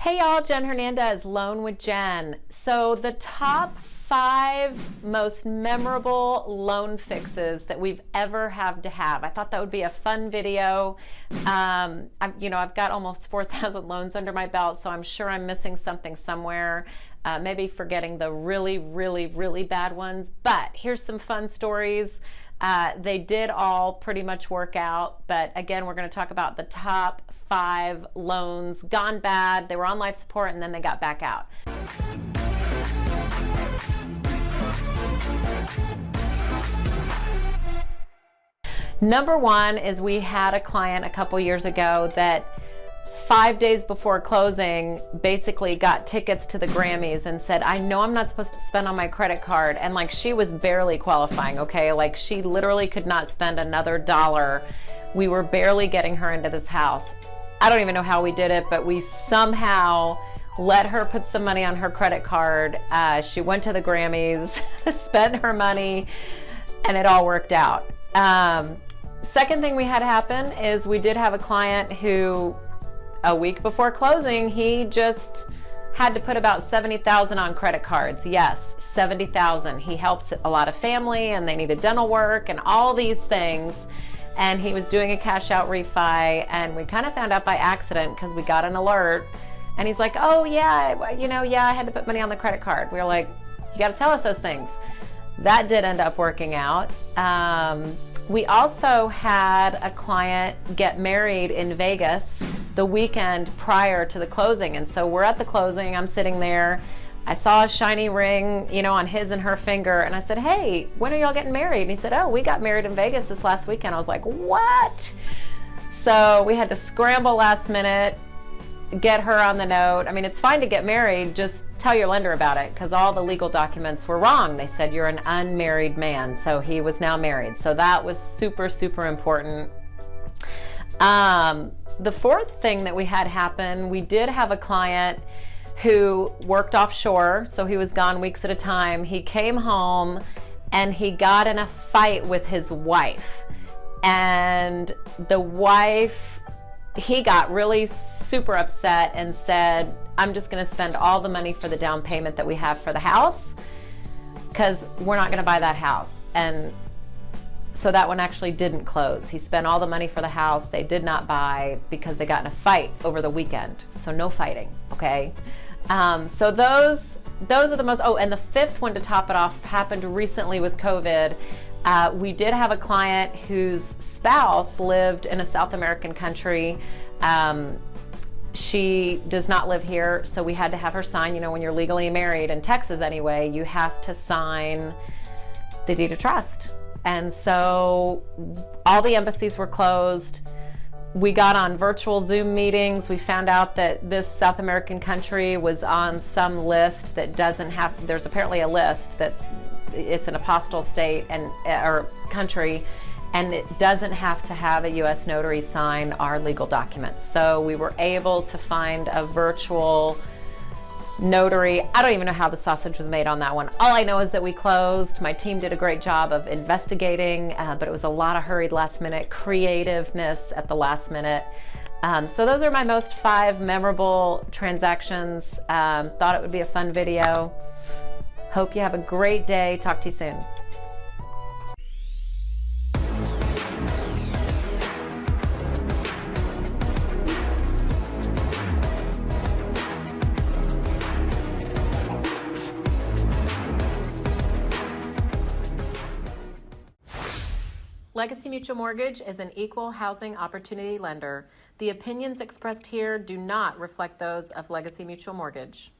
Hey y'all, Jen Hernandez, Loan with Jen. So the top 5 most memorable loan fixes that we've ever had to have. I thought that would be a fun video. I've got almost 4,000 loans under my belt, so I'm sure I'm missing something somewhere. Maybe forgetting the really, really, really bad ones. But here's some fun stories. They did all pretty much work out, but again, we're going to talk about the top 5 loans gone bad. They were on life support and then they got back out. Number 1 is we had a client a couple years ago that 5 days before closing basically got tickets to the Grammys and said, I know I'm not supposed to spend on my credit card. And like, she was barely qualifying, okay? Like, she literally could not spend another dollar. We were barely getting her into this house. I don't even know how we did it, but we somehow let her put some money on her credit card. She went to the Grammys, spent her money, and it all worked out. Second thing we had happen is we did have a client who, a week before closing, he just had to put about $70,000 on credit cards. Yes, $70,000. He helps a lot of family and they needed dental work and all these things. And he was doing a cash out refi, and we kind of found out by accident because we got an alert. And he's like, oh yeah, I had to put money on the credit card. We were like, you got to tell us those things. That did end up working out. We also had a client get married in Vegas the weekend prior to the closing. And so we're at the closing, I'm sitting there. I saw a shiny ring, on his and her finger. And I said, hey, when are y'all getting married? And he said, oh, we got married in Vegas this last weekend. I was like, what? So we had to scramble last minute, get her on the note. I mean, it's fine to get married, just tell your lender about it, because all the legal documents were wrong. They said you're an unmarried man, so he was now married. So that was super, super important. The fourth thing that we had happen, we did have a client who worked offshore, so he was gone weeks at a time. He came home and he got in a fight with his wife. And the wife, he got really super upset and said, I'm just going to spend all the money for the down payment that we have for the house because we're not going to buy that house. And so that one actually didn't close. He spent all the money for the house. They did not buy because they got in a fight over the weekend. So no fighting, okay? So those are the most, and the fifth one to top it off happened recently with COVID. We did have a client whose spouse lived in a South American country. She does not live here, so we had to have her sign, when you're legally married in Texas anyway, you have to sign the deed of trust. And so all the embassies were closed. We got on virtual Zoom meetings. We found out that this South American country was on some list that doesn't have, there's apparently a list it's an apostille state or country, and it doesn't have to have a U.S. notary sign our legal documents. So we were able to find a virtual notary. I don't even know how the sausage was made on that one. All I know is that we closed. My team did a great job of investigating, but it was a lot of hurried last minute creativeness at the last minute. So those are my most 5 memorable transactions. Thought it would be a fun video. Hope you have a great day. Talk to you soon. Legacy Mutual Mortgage is an equal housing opportunity lender. The opinions expressed here do not reflect those of Legacy Mutual Mortgage.